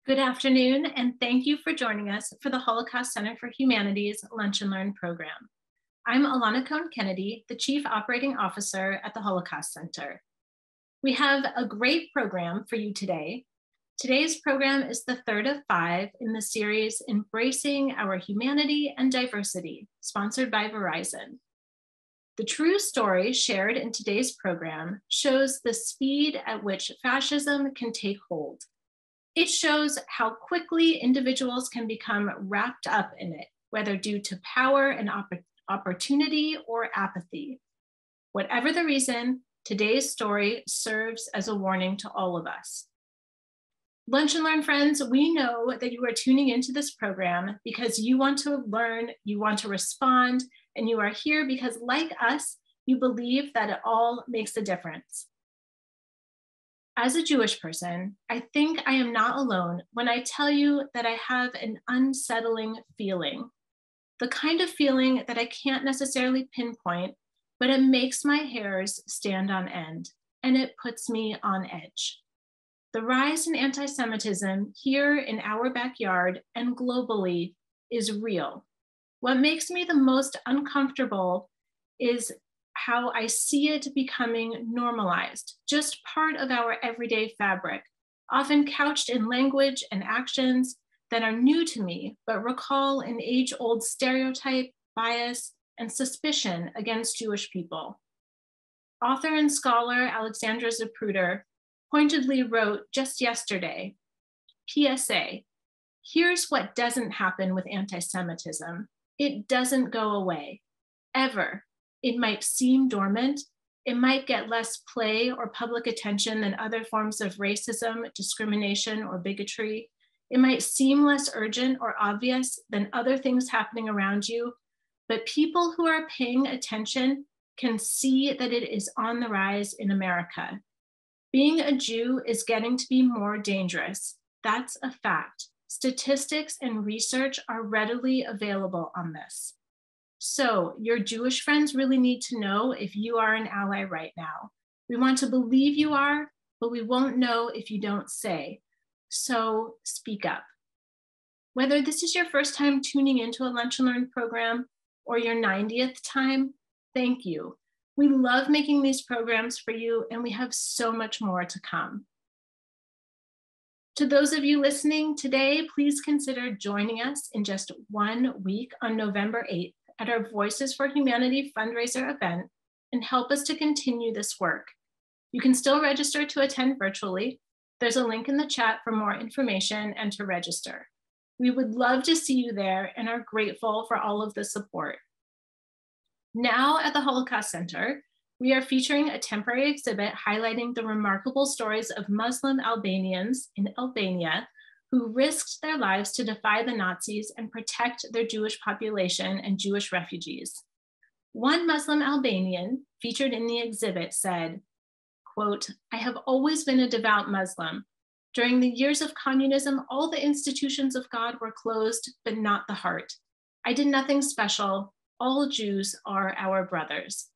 Good afternoon, and thank you for joining us for the Holocaust Center for Humanities Lunch and Learn program. I'm Alana Cohn-Kennedy, the Chief Operating Officer at the Holocaust Center. We have a great program for you today. Today's program is the third of 5 in the series Embracing Our Humanity and Diversity, sponsored by Verizon. The true story shared in today's program shows the speed at which fascism can take hold. It shows how quickly individuals can become wrapped up in it, whether due to power and opportunity or apathy. Whatever the reason, today's story serves as a warning to all of us. Lunch and Learn friends, we know that you are tuning into this program because you want to learn, you want to respond, and you are here because, like us, you believe that it all makes a difference. As a Jewish person, I think I am not alone when I tell you that I have an unsettling feeling, the kind of feeling that I can't necessarily pinpoint, but it makes my hairs stand on end and it puts me on edge. The rise in anti-Semitism here in our backyard and globally is real. What makes me the most uncomfortable is how I see it becoming normalized, just part of our everyday fabric, often couched in language and actions that are new to me, but recall an age-old stereotype, bias, and suspicion against Jewish people. Author and scholar Alexandra Zapruder pointedly wrote just yesterday, PSA, here's what doesn't happen with anti-Semitism. It doesn't go away, ever. It might seem dormant. It might get less play or public attention than other forms of racism, discrimination, or bigotry. It might seem less urgent or obvious than other things happening around you, but people who are paying attention can see that it is on the rise in America. Being a Jew is getting to be more dangerous. That's a fact. Statistics and research are readily available on this. So your Jewish friends really need to know if you are an ally right now. We want to believe you are, but we won't know if you don't say. So speak up. Whether this is your first time tuning into a Lunch and Learn program or your 90th time, thank you. We love making these programs for you, and we have so much more to come. To those of you listening today, please consider joining us in just 1 week on November 8th at our Voices for Humanity fundraiser event and help us to continue this work. You can still register to attend virtually. There's a link in the chat for more information and to register. We would love to see you there and are grateful for all of the support. Now at the Holocaust Center, we are featuring a temporary exhibit highlighting the remarkable stories of Muslim Albanians in Albania who risked their lives to defy the Nazis and protect their Jewish population and Jewish refugees. One Muslim Albanian featured in the exhibit said, quote, I have always been a devout Muslim. During the years of communism, all the institutions of God were closed, but not the heart. I did nothing special. All Jews are our brothers.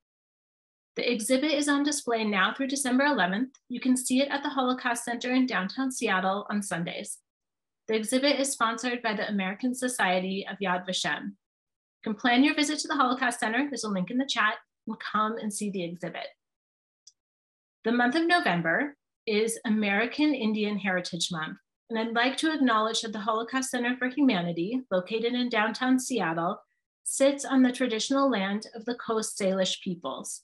The exhibit is on display now through December 11th. You can see it at the Holocaust Center in downtown Seattle on Sundays. The exhibit is sponsored by the American Society of Yad Vashem. You can plan your visit to the Holocaust Center. There's a link in the chat, and come and see the exhibit. The month of November is American Indian Heritage Month, and I'd like to acknowledge that the Holocaust Center for Humanity, located in downtown Seattle, sits on the traditional land of the Coast Salish peoples.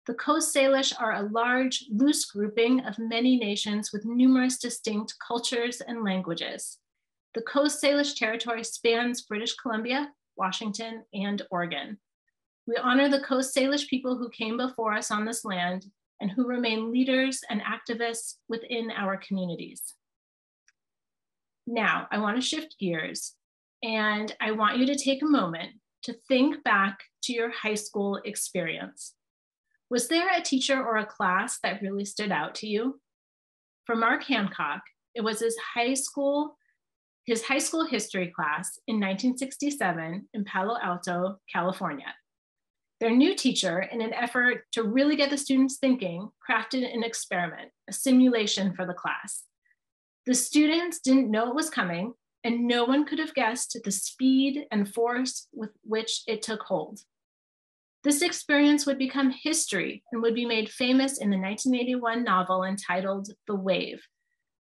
The Coast Salish are a large, loose grouping of many nations with numerous distinct cultures and languages. The Coast Salish territory spans British Columbia, Washington, and Oregon. We honor the Coast Salish people who came before us on this land and who remain leaders and activists within our communities. Now, I want to shift gears, and I want you to take a moment to think back to your high school experience. Was there a teacher or a class that really stood out to you? For Mark Hancock, it was his high school history class in 1967 in Palo Alto, California. Their new teacher, in an effort to really get the students thinking, crafted an experiment, a simulation for the class. The students didn't know it was coming, and no one could have guessed the speed and force with which it took hold. This experience would become history and would be made famous in the 1981 novel entitled The Wave.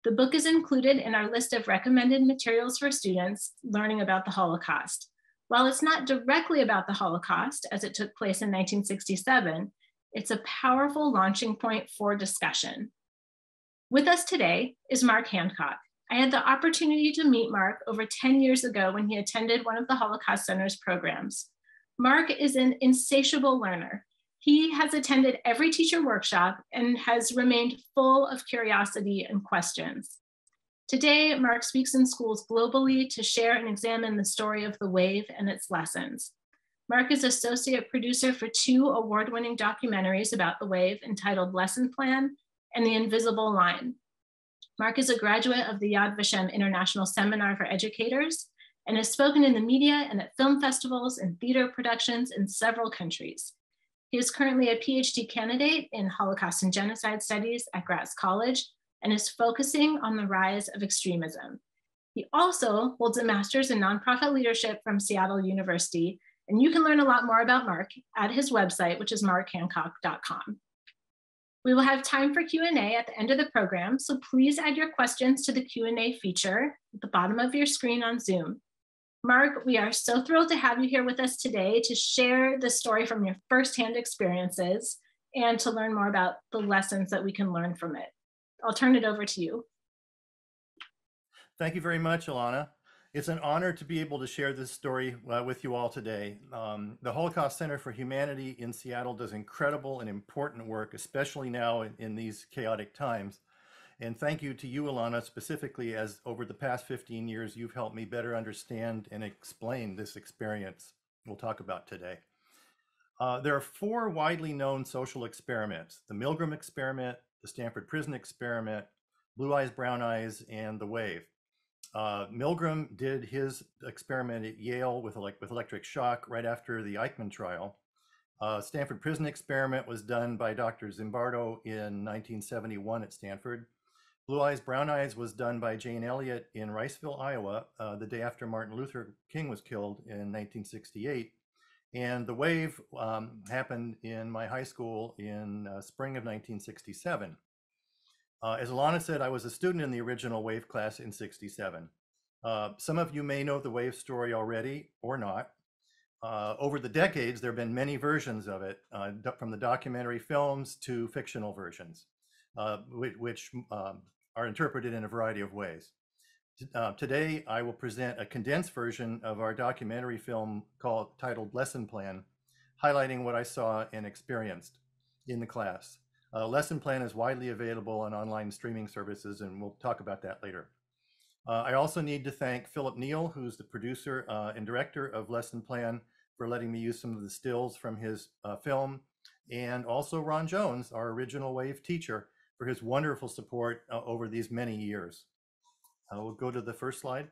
The book is included in our list of recommended materials for students learning about the Holocaust. While it's not directly about the Holocaust, as it took place in 1967, it's a powerful launching point for discussion. With us today is Mark Hancock. I had the opportunity to meet Mark over 10 years ago when he attended one of the Holocaust Center's programs. Mark is an insatiable learner. He has attended every teacher workshop and has remained full of curiosity and questions. Today, Mark speaks in schools globally to share and examine the story of the wave and its lessons. Mark is associate producer for 2 award-winning documentaries about the wave entitled Lesson Plan and The Invisible Line. Mark is a graduate of the Yad Vashem International Seminar for Educators and has spoken in the media and at film festivals and theater productions in several countries. He is currently a PhD candidate in Holocaust and Genocide Studies at Gratz College and is focusing on the rise of extremism. He also holds a master's in nonprofit leadership from Seattle University, and you can learn a lot more about Mark at his website, which is markhancock.com. We will have time for Q&A at the end of the program, so please add your questions to the Q&A feature at the bottom of your screen on Zoom. Mark, we are so thrilled to have you here with us today to share the story from your firsthand experiences and to learn more about the lessons that we can learn from it. I'll turn it over to you. Thank you very much, Alana. It's an honor to be able to share this story with you all today. The Holocaust Center for Humanity in Seattle does incredible and important work, especially now in these chaotic times. And thank you to you, Alana, specifically, as over the past 15 years, you've helped me better understand and explain this experience we'll talk about today. There are 4 widely known social experiments: the Milgram experiment, the Stanford Prison experiment, Blue Eyes, Brown Eyes, and the Wave. Milgram did his experiment at Yale with electric shock right after the Eichmann trial. Stanford Prison experiment was done by Dr. Zimbardo in 1971 at Stanford. Blue Eyes, Brown Eyes was done by Jane Elliott in Riceville, Iowa, the day after Martin Luther King was killed in 1968. And the Wave happened in my high school in spring of 1967. As Alana said, I was a student in the original Wave class in 67. Some of you may know the Wave story already or not. Over the decades, there have been many versions of it, from the documentary films to fictional versions, which are interpreted in a variety of ways. Today, I will present a condensed version of our documentary film titled Lesson Plan, highlighting what I saw and experienced in the class. Lesson Plan is widely available on online streaming services, and we'll talk about that later. I also need to thank Philip Neal, who's the producer and director of Lesson Plan, for letting me use some of the stills from his film, and also Ron Jones, our original Wave teacher, for his wonderful support over these many years. We'll go to the first slide.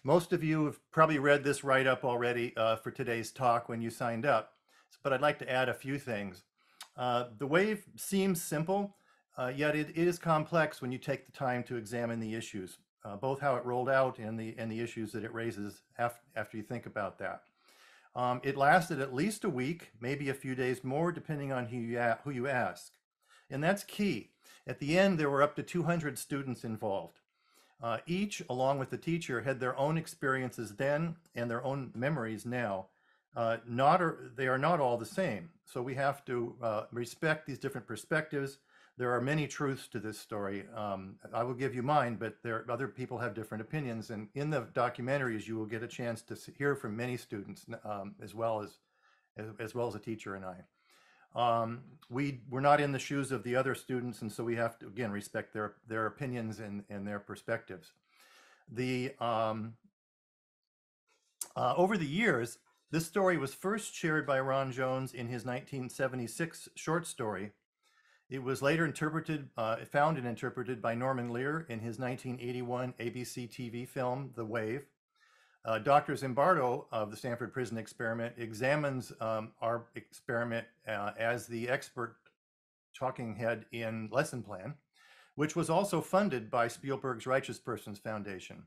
Most of you have probably read this write-up already for today's talk when you signed up, but I'd like to add a few things. The Wave seems simple, yet it is complex when you take the time to examine the issues, both how it rolled out and the issues that it raises after you think about that. It lasted at least a week, maybe a few days more, depending on who you ask. And that's key. At the end, there were up to 200 students involved. Each, along with the teacher, had their own experiences then and their own memories now. They are not all the same. So we have to respect these different perspectives. There are many truths to this story. I will give you mine, but other people have different opinions. And in the documentaries, you will get a chance to hear from many students, as well as a teacher and I. We're not in the shoes of the other students, and so we have to, again, respect their opinions and their perspectives. Over the years, this story was first shared by Ron Jones in his 1976 short story. It was later found and interpreted by Norman Lear in his 1981 ABC TV film, The Wave. Dr. Zimbardo of the Stanford Prison Experiment examines our experiment as the expert talking head in lesson plan, which was also funded by Spielberg's Righteous Persons Foundation.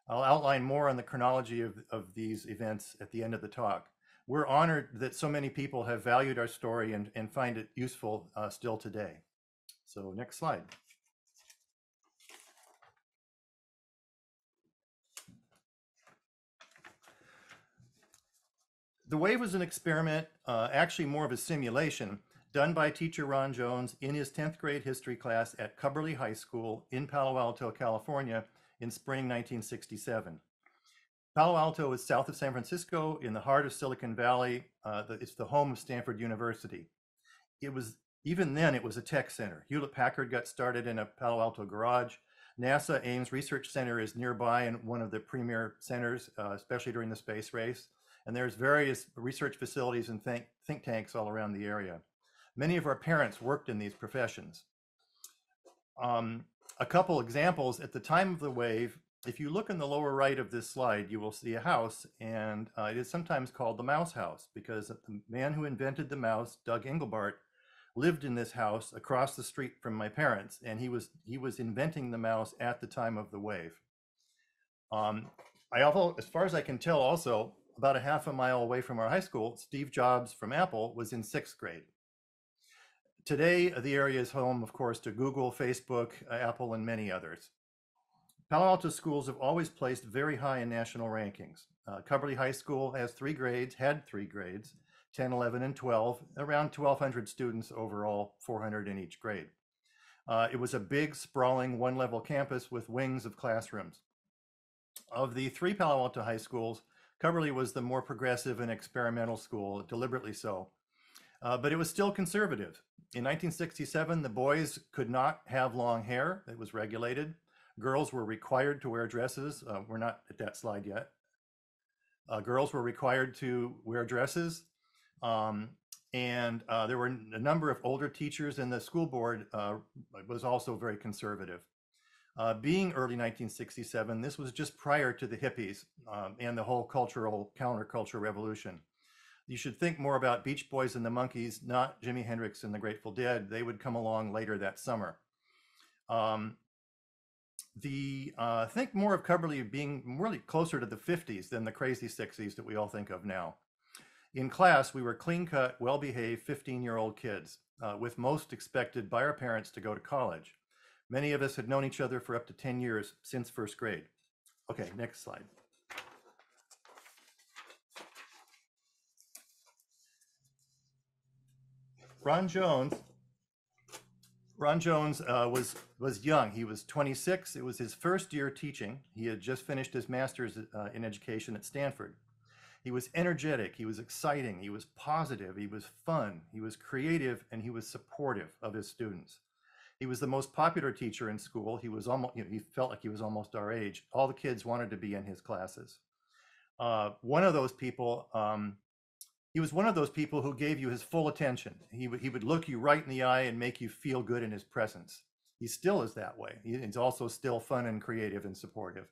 I'll outline more on the chronology of these events at the end of the talk. We're honored that so many people have valued our story and find it useful still today. So next slide. The wave was an experiment, actually more of a simulation, done by teacher Ron Jones in his 10th grade history class at Cubberley High School in Palo Alto, California in spring 1967. Palo Alto is south of San Francisco in the heart of Silicon Valley. It's the home of Stanford University. Even then, it was a tech center. Hewlett-Packard got started in a Palo Alto garage. NASA Ames Research Center is nearby and one of the premier centers, especially during the space race. And there's various research facilities and think tanks all around the area. Many of our parents worked in these professions. A couple examples, at the time of the wave, if you look in the lower right of this slide, you will see a house, and it is sometimes called the Mouse House because the man who invented the mouse, Doug Engelbart, lived in this house across the street from my parents, and he was inventing the mouse at the time of the wave. As far as I can tell, also about a half a mile away from our high school, Steve Jobs from Apple was in 6th grade. Today, the area is home, of course, to Google, Facebook, Apple, and many others. Palo Alto schools have always placed very high in national rankings. Cubberley High School had 3 grades, 10, 11, and 12, around 1,200 students overall, 400 in each grade. It was a big, sprawling, one-level campus with wings of classrooms. Of the 3 Palo Alto high schools, Cubberley was the more progressive and experimental school, deliberately so. But it was still conservative. In 1967, the boys could not have long hair. It was regulated. Girls were required to wear dresses. We're not at that slide yet. Girls were required to wear dresses. There were a number of older teachers, and the school board was also very conservative. Being early 1967, this was just prior to the hippies and the whole counterculture revolution. You should think more about Beach Boys and the Monkees, not Jimi Hendrix and the Grateful Dead. They would come along later that summer. Think more of Cubberley being really closer to the 50s than the crazy 60s that we all think of now. In class, we were clean-cut, well-behaved 15-year-old kids, with most expected by our parents to go to college. Many of us had known each other for up to 10 years since 1st grade. Okay, next slide. Ron Jones was young. He was 26. It was his first year teaching. He had just finished his master's in education at Stanford. He was energetic. He was exciting. He was positive. He was fun. He was creative, and he was supportive of his students. He was the most popular teacher in school. He was almost, he felt like he was almost our age. All the kids wanted to be in his classes. One of those people. He was one of those people who gave you his full attention. He would look you right in the eye and make you feel good in his presence. He still is that way. He's also still fun and creative and supportive.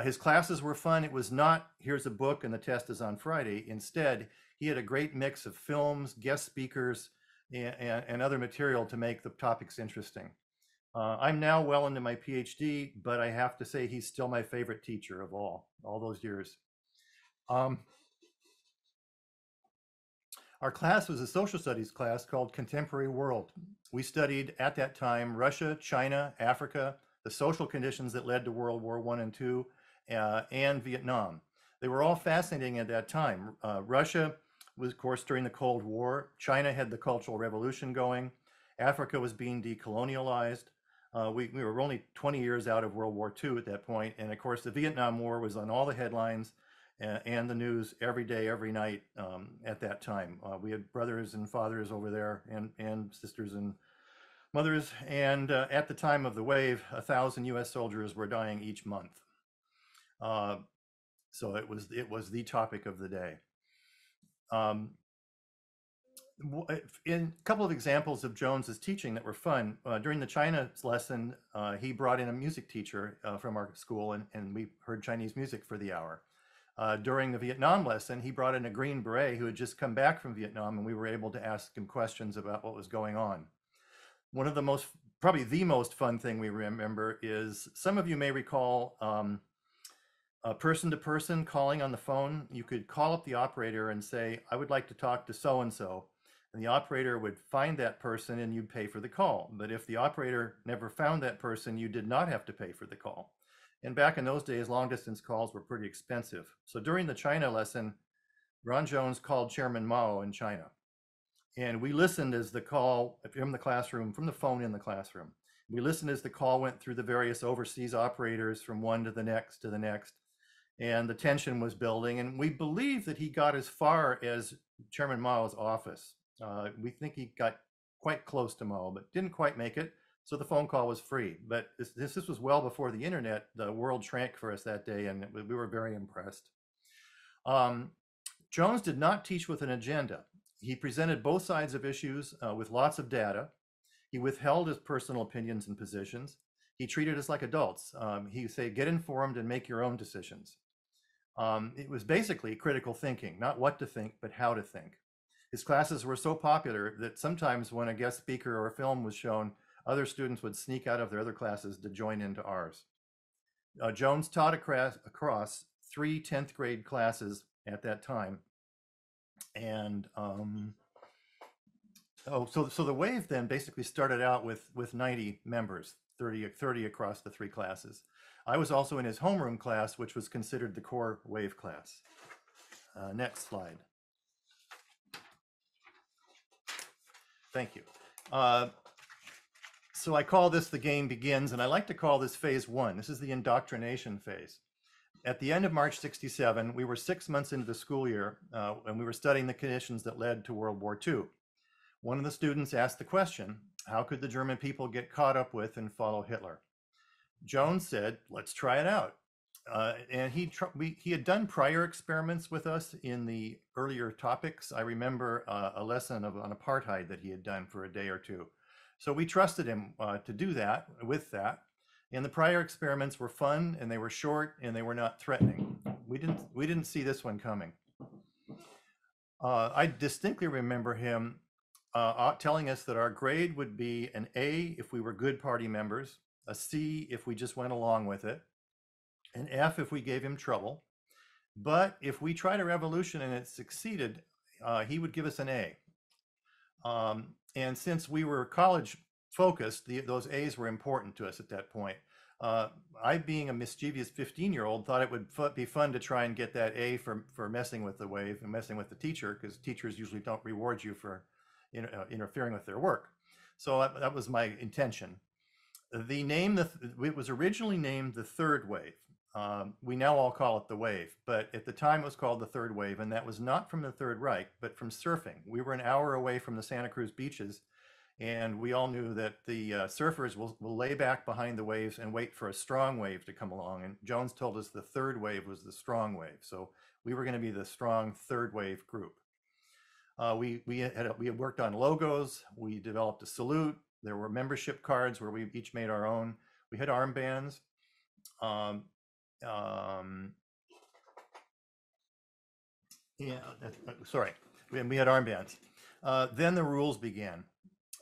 His classes were fun. It was not, here's a book and the test is on Friday. Instead, he had a great mix of films, guest speakers, and other material to make the topics interesting. I'm now well into my PhD, but I have to say he's still my favorite teacher of all those years. Our class was a social studies class called Contemporary World. We studied at that time Russia, China, Africa, the social conditions that led to World War I and II, and Vietnam. They were all fascinating at that time. Russia was, of course, during the Cold War. China had the Cultural Revolution going. Africa was being decolonialized. We were only 20 years out of World War II at that point. And of course, the Vietnam War was on all the headlines and the news every day, every night at that time. We had brothers and fathers over there and sisters and mothers. And at the time of the wave, 1,000 US soldiers were dying each month. So it was the topic of the day. In a couple of examples of Jones's teaching that were fun, during the China lesson, he brought in a music teacher from our school, and we heard Chinese music for the hour. During the Vietnam lesson, he brought in a Green Beret who had just come back from Vietnam, and we were able to ask him questions about what was going on. One of the most, probably the most fun thing we remember is, some of you may recall, person to person calling on the phone. You could call up the operator and say, I would like to talk to so-and-so. And the operator would find that person and you'd pay for the call. But if the operator never found that person, you did not have to pay for the call. And back in those days, long distance calls were pretty expensive. So during the China lesson, Ron Jones called Chairman Mao in China. And we listened as the call from the classroom, from the phone in the classroom. We listened as the call went through the various overseas operators from one to the next to the next. And the tension was building. And we believe that he got as far as Chairman Mao's office. We think he got quite close to Mao, but didn't quite make it. So the phone call was free. But this was well before the internet. The world shrank for us that day, and we were very impressed. Jones did not teach with an agenda. He presented both sides of issues with lots of data. He withheld his personal opinions and positions. He treated us like adults. He would say, get informed and make your own decisions. It was basically critical thinking, not what to think, but how to think. His classes were so popular that sometimes when a guest speaker or a film was shown, other students would sneak out of their other classes to join into ours. Jones taught across 3 10th grade classes at that time. And so the wave then basically started out with 90 members, 30 across the 3 classes. I was also in his homeroom class, which was considered the core wave class. Next slide. Thank you. So I call this the game begins, and I like to call this phase 1. This is the indoctrination phase. At the end of March 67, we were 6 months into the school year, and we were studying the conditions that led to World War II. One of the students asked the question, how could the German people get caught up with and follow Hitler? Jones said, let's try it out. And he had done prior experiments with us in the earlier topics. I remember a lesson on apartheid that he had done for a day or two. So we trusted him to do that with that. And the prior experiments were fun, and they were short, and they were not threatening. We didn't see this one coming. I distinctly remember him telling us that our grade would be an A if we were good party members, a C if we just went along with it, an F if we gave him trouble. But if we tried a revolution and it succeeded, he would give us an A. And since we were college focused, those A's were important to us at that point. I, being a mischievous 15-year-old, thought it would be fun to try and get that A for messing with the wave and messing with the teacher, because teachers usually don't reward you for interfering with their work. So that was my intention. The name, it was originally named the Third Wave. We now all call it the Wave, but at the time it was called the Third Wave, and that was not from the Third Reich, but from surfing. We were an hour away from the Santa Cruz beaches, and we all knew that the surfers will lay back behind the waves and wait for a strong wave to come along. And Jones told us the third wave was the strong wave. So we were going to be the strong third wave group. We had worked on logos. We developed a salute. There were membership cards where we each made our own. We had armbands. Sorry, we had armbands. Then the rules began.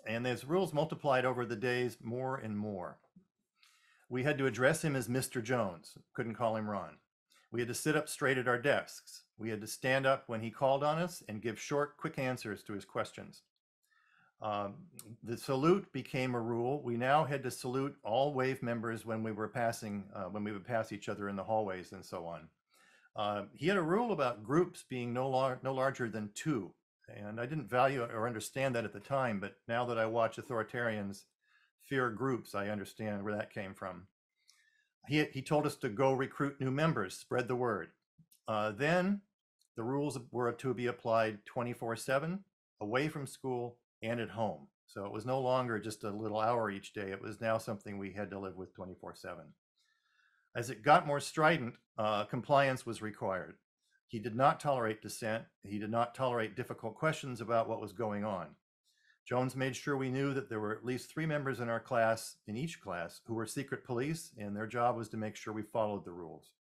And those rules multiplied over the days more and more. We had to address him as Mr. Jones, couldn't call him Ron. We had to sit up straight at our desks. We had to stand up when he called on us and give short, quick answers to his questions. The salute became a rule. We now had to salute all wave members when we were passing, when we would pass each other in the hallways and so on. He had a rule about groups being no larger than 2. And I didn't value or understand that at the time, but now that I watch authoritarians fear groups, I understand where that came from. He told us to go recruit new members, spread the word. Then the rules were to be applied 24/7, away from school and at home. So it was no longer just a little hour each day. It was now something we had to live with 24/7. As it got more strident, compliance was required. He did not tolerate dissent. He did not tolerate difficult questions about what was going on. Jones made sure we knew that there were at least 3 members in our class, in each class, who were secret police, and their job was to make sure we followed the rules.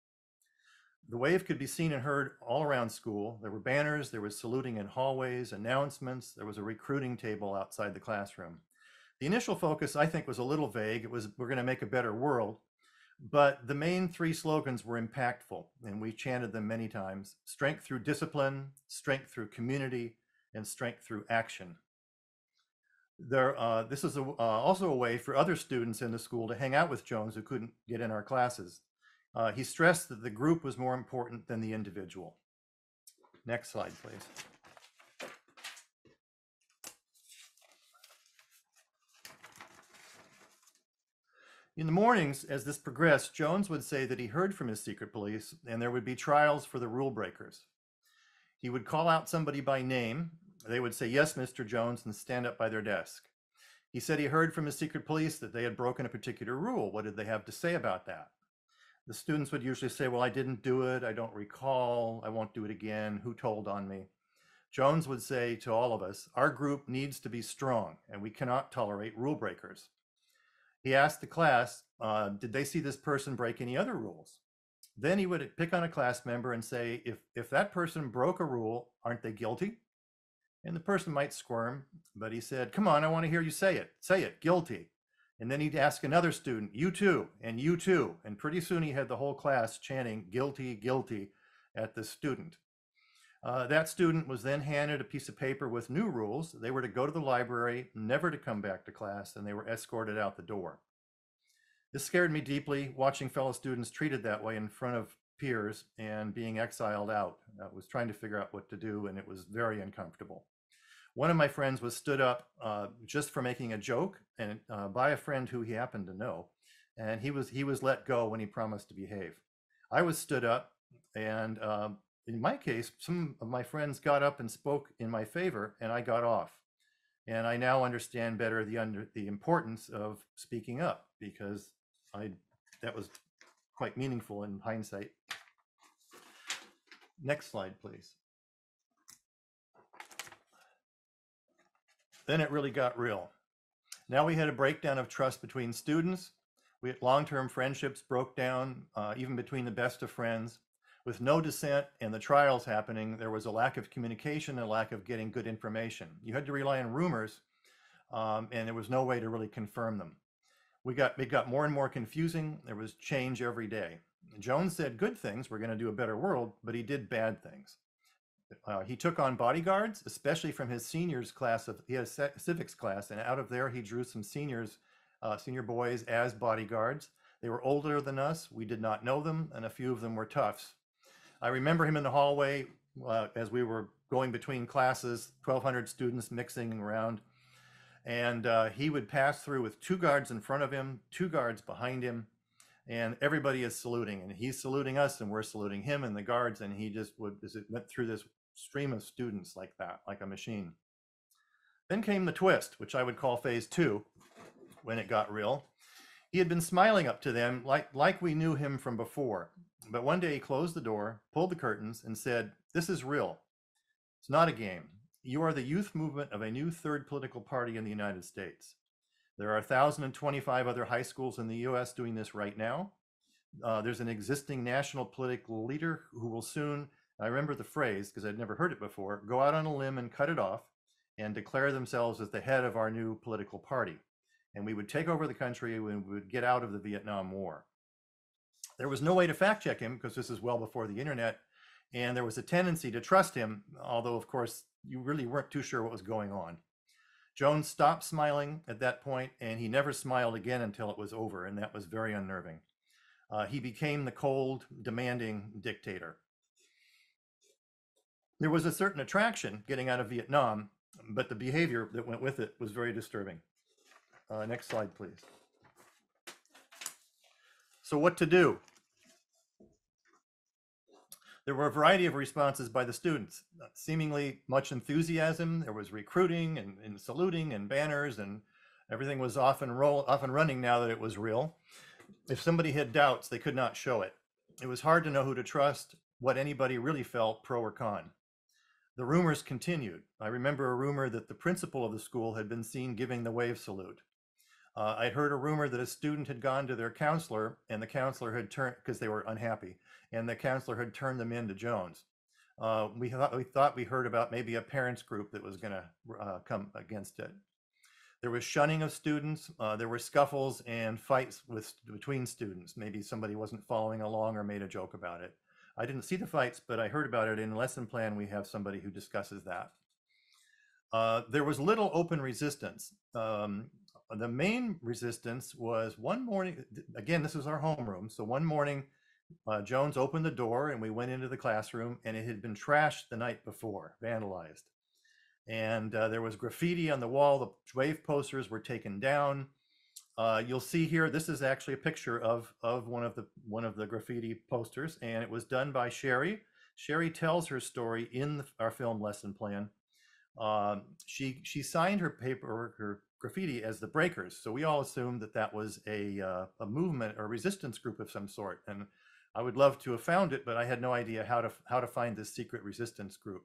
The wave could be seen and heard all around school. There were banners, there was saluting in hallways, announcements, there was a recruiting table outside the classroom. The initial focus, I think, was a little vague. It was, we're going to make a better world. But the main three slogans were impactful, and we chanted them many times: strength through discipline, strength through community, and strength through action. This is also a way for other students in the school to hang out with Jones who couldn't get in our classes. He stressed that the group was more important than the individual. Next slide, please. In the mornings, as this progressed, Jones would say that he heard from his secret police and there would be trials for the rule breakers. He would call out somebody by name. They would say, "Yes, Mr. Jones," and stand up by their desk. He said he heard from his secret police that they had broken a particular rule. What did they have to say about that? The students would usually say, "Well, I didn't do it. I don't recall. I won't do it again. Who told on me?" Jones would say to all of us, "Our group needs to be strong and we cannot tolerate rule breakers." He asked the class, did they see this person break any other rules? Then he would pick on a class member and say, if that person broke a rule, aren't they guilty? And the person might squirm, but he said, "Come on, I want to hear you say it, guilty." And then he'd ask another student, "You too, and you too." And pretty soon he had the whole class chanting, "Guilty, guilty," at the student. That student was then handed a piece of paper with new rules. They were to go to the library, never to come back to class, and they were escorted out the door. This scared me deeply, watching fellow students treated that way in front of peers and being exiled out. I was trying to figure out what to do, and it was very uncomfortable. One of my friends was stood up just for making a joke, and by a friend who he happened to know, and he was let go when he promised to behave. I was stood up, and in my case, some of my friends got up and spoke in my favor, and I got off. And I now understand better the importance of speaking up, because that was quite meaningful in hindsight. Next slide, please. Then it really got real. Now we had a breakdown of trust between students. We had long-term friendships broke down, even between the best of friends. With no dissent and the trials happening, there was a lack of communication and a lack of getting good information. You had to rely on rumors, and there was no way to really confirm them. It got more and more confusing. There was change every day. Jones said good things, we're going to do a better world, but he did bad things. He took on bodyguards, especially from his seniors class. He had a civics class, and out of there he drew some senior boys as bodyguards. They were older than us. We did not know them, and a few of them were toughs. I remember him in the hallway as we were going between classes, 1,200 students mixing around. And he would pass through with 2 guards in front of him, 2 guards behind him, and everybody is saluting. And he's saluting us, and we're saluting him and the guards. And he just went through this stream of students like that, like a machine. Then came the twist, which I would call phase 2, when it got real. He had been smiling up to them like we knew him from before. But one day he closed the door, pulled the curtains, and said, "This is real. It's not a game. You are the youth movement of a new third political party in the United States. There are 1,025 other high schools in the US doing this right now. There's an existing national political leader who will soon," I remember the phrase because I'd never heard it before, "go out on a limb and cut it off and declare themselves as the head of our new political party. And we would take over the country and we would get out of the Vietnam War." There was no way to fact check him because this is well before the internet, and there was a tendency to trust him, although of course you really weren't too sure what was going on. Jones stopped smiling at that point, and he never smiled again until it was over, and that was very unnerving. He became the cold, demanding dictator. There was a certain attraction getting out of Vietnam, but the behavior that went with it was very disturbing. Next slide, please. So what to do? There were a variety of responses by the students, seemingly much enthusiasm. There was recruiting and saluting and banners, and everything was off and running now that it was real. If somebody had doubts, they could not show it. It was hard to know who to trust, what anybody really felt, pro or con. The rumors continued. I remember a rumor that the principal of the school had been seen giving the wave salute. I'd heard a rumor that a student had gone to their counselor, and the counselor had turned, because they were unhappy, and the counselor had turned them in to Jones. We thought we heard about maybe a parents group that was going to come against it. There was shunning of students. There were scuffles and fights between students. Maybe somebody wasn't following along or made a joke about it. I didn't see the fights, but I heard about it in lesson plan. We have somebody who discusses that. There was little open resistance. The main resistance was one morning, again, this was our homeroom. So one morning, Jones opened the door and we went into the classroom, and it had been trashed the night before, vandalized. And there was graffiti on the wall. The wave posters were taken down. You'll see here, this is actually a picture of one of the graffiti posters, and it was done by Sherry. Sherry tells her story in our film lesson plan. She signed her paper, her graffiti, as the Breakers. So we all assumed that that was a movement or resistance group of some sort. And I would love to have found it, but I had no idea how to find this secret resistance group.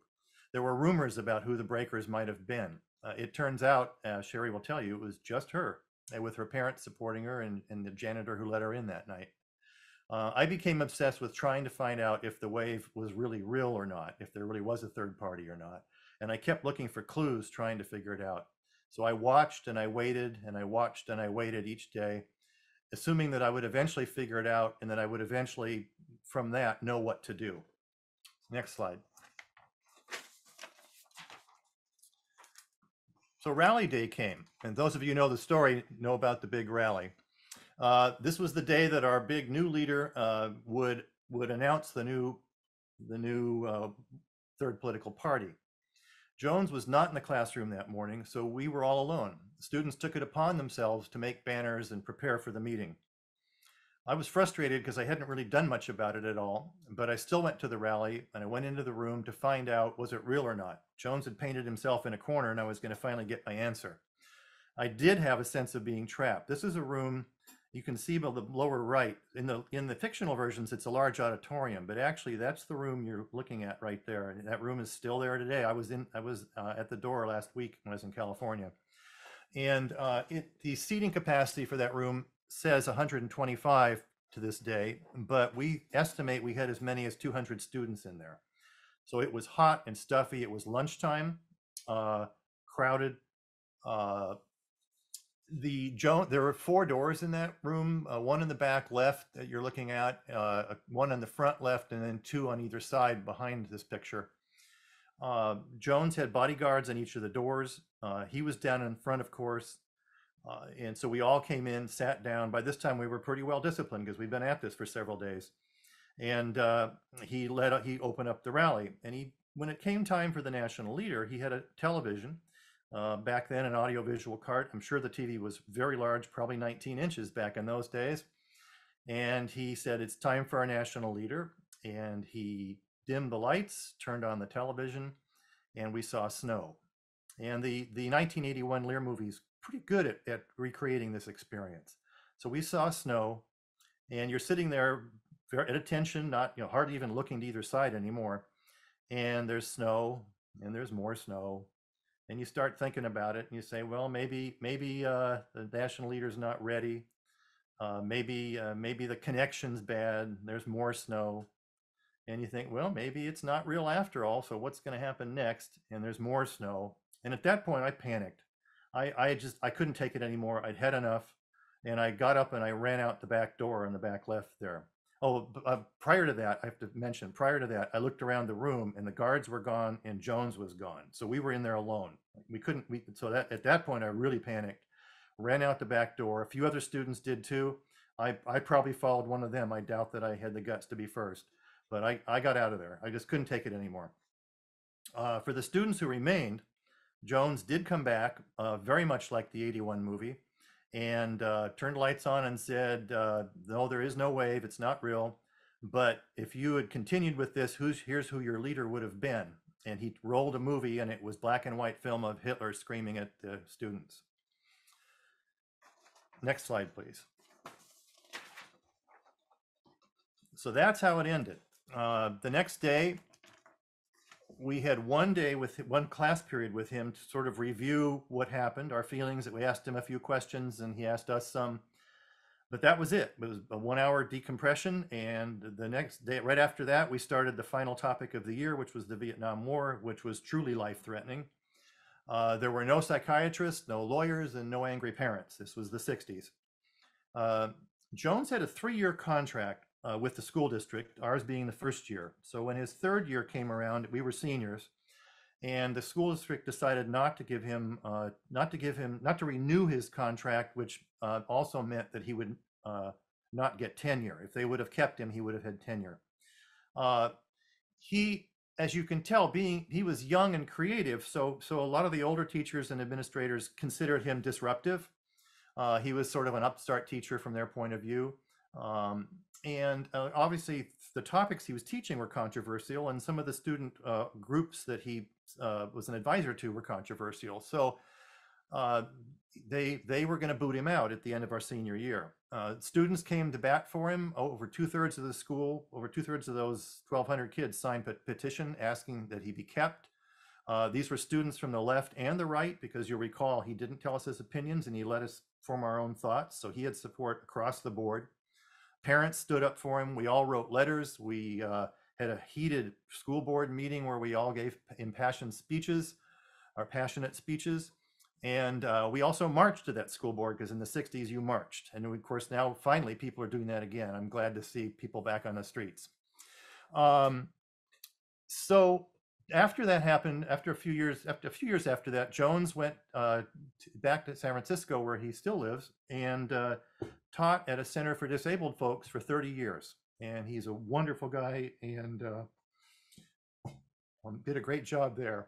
There were rumors about who the Breakers might have been. It turns out, Sherry will tell you, it was just her, with her parents supporting her and the janitor who let her in that night. I became obsessed with trying to find out if the wave was really real or not, if there really was a third party or not. And I kept looking for clues, trying to figure it out. So I watched and I waited and I watched and I waited each day, assuming that I would eventually figure it out and that I would eventually, from that, know what to do. Next slide. So rally day came, and those of you who know the story know about the big rally. This was the day that our big new leader would announce the new third political party. Jones was not in the classroom that morning, so we were all alone. The students took it upon themselves to make banners and prepare for the meeting. I was frustrated because I hadn't really done much about it at all, but I still went to the rally and I went into the room to find out, was it real or not? Jones had painted himself in a corner and I was going to finally get my answer. I did have a sense of being trapped. This is a room you can see by the lower right. In the fictional versions, it's a large auditorium, but actually that's the room you're looking at right there. And that room is still there today. I was at the door last week when I was in California. And the seating capacity for that room says 125 to this day, but we estimate we had as many as 200 students in there. So it was hot and stuffy. It was lunchtime, crowded. There were 4 doors in that room, one in the back left that you're looking at, one on the front left, and then 2 on either side behind this picture. Jones had bodyguards on each of the doors. He was down in front, of course. And so we all came in, sat down. By this time, we were pretty well disciplined because we'd been at this for several days. And he opened up the rally. And when it came time for the national leader, he had a television. Back then, an audiovisual cart. I'm sure the TV was very large, probably 19 inches back in those days. And he said, it's time for our national leader. And he dimmed the lights, turned on the television, and we saw snow. And the 1981 Lear movie's pretty good at recreating this experience. So we saw snow, and you're sitting there at attention, not hardly even looking to either side anymore. And there's snow, and there's more snow, and you start thinking about it, and you say, well, maybe the national leader's not ready. Maybe the connection's bad. There's more snow. And you think, well, maybe it's not real after all. So what's going to happen next? And there's more snow. And at that point, I panicked. I couldn't take it anymore. I'd had enough. And I got up and I ran out the back door on the back left there. Oh, prior to that, I have to mention, I looked around the room and the guards were gone and Jones was gone. So we were in there alone. At that point, I really panicked, ran out the back door. A few other students did too. I probably followed one of them. I doubt that I had the guts to be first, but I got out of there. I just couldn't take it anymore. For the students who remained, Jones did come back, very much like the 81 movie, and turned lights on and said, no, there is no wave, it's not real, but if you had continued with this, here's who your leader would have been. And he rolled a movie, and it was black and white film of Hitler screaming at the students. Next slide, please. So that's how it ended. The next day, we had one class period with him to sort of review what happened, our feelings. We asked him a few questions and he asked us some, but that was it. It was a 1-hour decompression. And the next day, right after that, we started the final topic of the year, which was the Vietnam War, which was truly life-threatening. There were no psychiatrists, no lawyers, and no angry parents. This was the 60s. Uh, Jones had a 3-year contract with the school district, ours being the first year. So when his third year came around, we were seniors, and the school district decided not to renew his contract, which also meant that he would not get tenure. If they would have kept him, he would have had tenure. He, as you can tell, he was young and creative, so a lot of the older teachers and administrators considered him disruptive. He was sort of an upstart teacher from their point of view. And obviously the topics he was teaching were controversial, and some of the student groups that he was an advisor to were controversial. So they were going to boot him out at the end of our senior year. Students came to bat for him. Over 2/3 of the school, over 2/3 of those 1,200 kids signed a petition asking that he be kept. These were students from the left and the right, because you'll recall he didn't tell us his opinions and he let us form our own thoughts. So he had support across the board. Parents stood up for him. We all wrote letters. We had a heated school board meeting where we all gave impassioned speeches, our passionate speeches. And we also marched to that school board, because in the 60s you marched. And of course now finally people are doing that again. I'm glad to see people back on the streets. So after that happened, after a few years after that, Jones went back to San Francisco, where he still lives, and taught at a center for disabled folks for 30 years. And he's a wonderful guy, and did a great job there.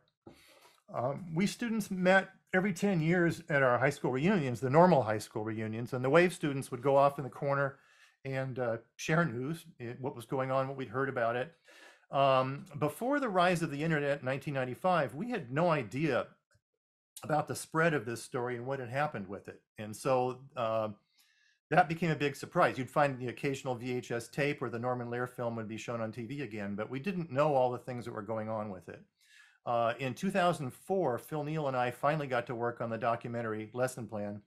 We students met every 10 years at our high school reunions, the normal high school reunions, and the WAVE students would go off in the corner and share news, what was going on, what we'd heard about it. Before the rise of the internet in 1995, we had no idea about the spread of this story and what had happened with it. And so that became a big surprise. You'd find the occasional VHS tape or the Norman Lear film would be shown on TV again, but we didn't know all the things that were going on with it. In 2004, Phil Neal and I finally got to work on the documentary lesson plan,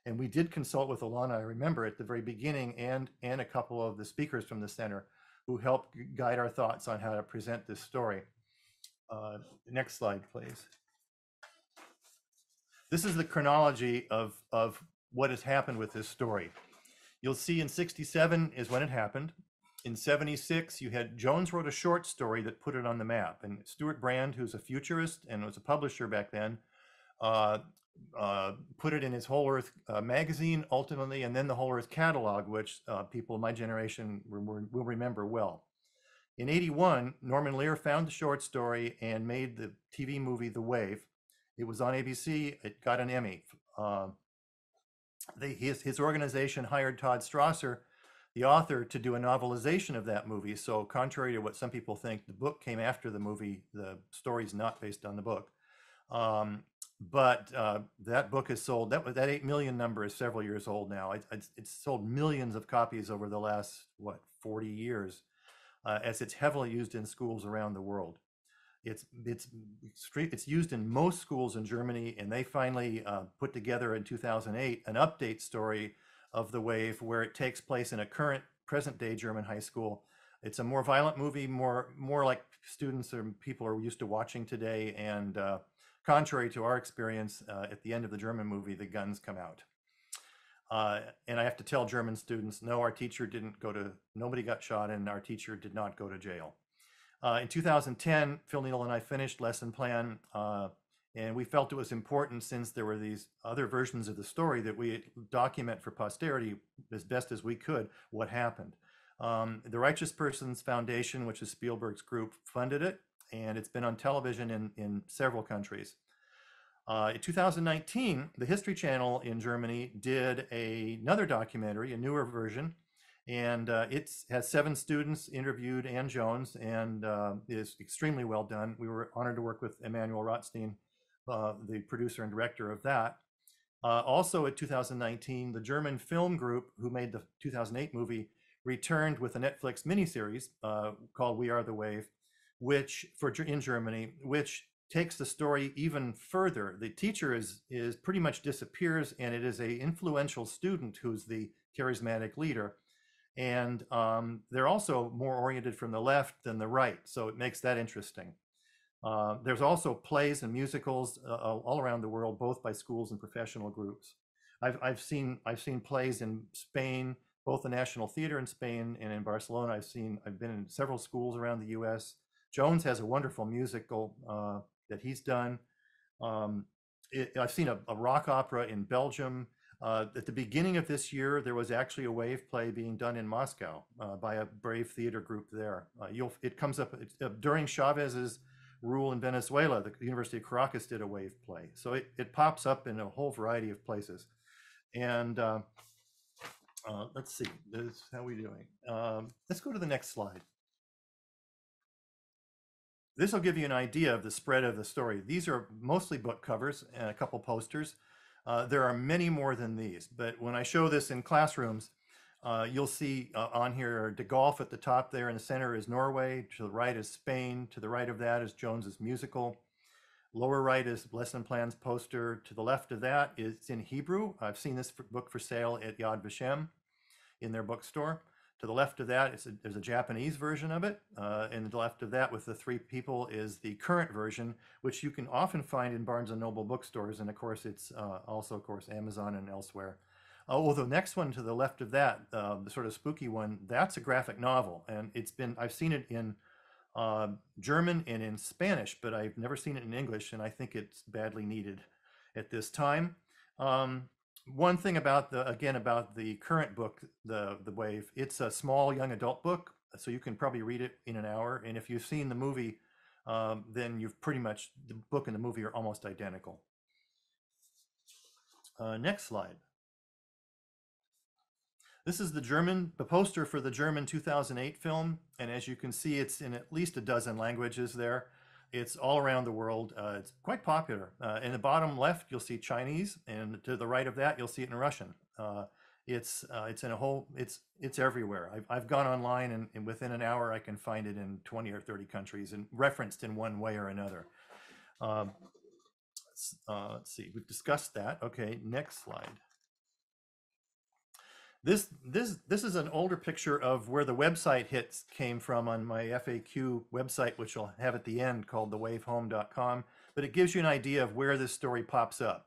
and we did consult with Alana, I remember, at the very beginning, and a couple of the speakers from the center who helped guide our thoughts on how to present this story. Next slide, please. This is the chronology of what has happened with this story. You'll see in 67 is when it happened. In 76, you had Jones wrote a short story that put it on the map, and Stuart Brand, who's a futurist and was a publisher back then, put it in his Whole Earth magazine ultimately, and then the Whole Earth catalog, which people in my generation will remember well. In 81, Norman Lear found the short story and made the TV movie The Wave. It was on ABC. It got an Emmy. His organization hired Todd Strasser, the author, to do a novelization of that movie. So contrary to what some people think, the book came after the movie. The story's not based on the book. But that book has sold, that 8 million number is several years old now. It's sold millions of copies over the last, 40 years, as it's heavily used in schools around the world. It's used in most schools in Germany, and they finally put together in 2008 an update story of The Wave, where it takes place in a current present-day German high school. It's a more violent movie, more like students or people are used to watching today, and contrary to our experience, at the end of the German movie, the guns come out. And I have to tell German students, no, our teacher nobody got shot, and our teacher did not go to jail. In 2010, Phil Neal and I finished lesson plan, and we felt it was important, since there were these other versions of the story, that we document for posterity as best as we could what happened. The Righteous Persons Foundation, which is Spielberg's group, funded it, and it's been on television in several countries. In 2019, the History Channel in Germany did another documentary, a newer version, and it has 7 students interviewed and Jones, and is extremely well done. We were honored to work with Emanuel Rothstein, the producer and director of that. Also in 2019, the German film group who made the 2008 movie returned with a Netflix miniseries called We Are the Wave, in Germany, which takes the story even further. The teacher is pretty much disappears, and it is a influential student who's the charismatic leader. And they're also more oriented from the left than the right, so it makes that interesting. There's also plays and musicals all around the world, both by schools and professional groups. I've seen plays in Spain, both the National Theater in Spain and in Barcelona. I've been in several schools around the U.S. Jones has a wonderful musical that he's done. Um, I've seen a rock opera in Belgium. At the beginning of this year, there was actually a wave play being done in Moscow by a brave theater group there. It comes up during Chavez's rule in Venezuela. The University of Caracas did a wave play, so it pops up in a whole variety of places. And let's see, how are we doing? Let's go to the next slide. This will give you an idea of the spread of the story. These are mostly book covers and a couple posters. There are many more than these, but when I show this in classrooms, you'll see on here De Golf at the top there. In the center is Norway. To the right is Spain. To the right of that is Jones's musical. Lower right is Lesson Plan's poster. To the left of that is in Hebrew. I've seen this book for sale at Yad Vashem in their bookstore. To the left of that, there's a Japanese version of it. And to the left of that with the three people is the current version, which you can often find in Barnes & Noble bookstores. And of course, it's also, of course, Amazon and elsewhere. Oh, the next one to the left of that, the sort of spooky one, that's a graphic novel. And I've seen it in German and in Spanish, but I've never seen it in English. And I think it's badly needed at this time. One thing about the current book, the Wave, it's a small young adult book, so you can probably read it in an hour. And if you've seen the movie, then you've pretty much, the book and the movie are almost identical. Next slide. This is the poster for the German 2008 film, and as you can see, it's in at least a dozen languages there. It's all around the world. It's quite popular. In the bottom left, you'll see Chinese, and to the right of that, you'll see it in Russian. It's everywhere. I've gone online, and within an hour, I can find it in 20 or 30 countries and referenced in one way or another. Let's see. We've discussed that. Okay, next slide. This is an older picture of where the website hits came from on my FAQ website, which I'll have at the end, called thewavehome.com. But it gives you an idea of where this story pops up.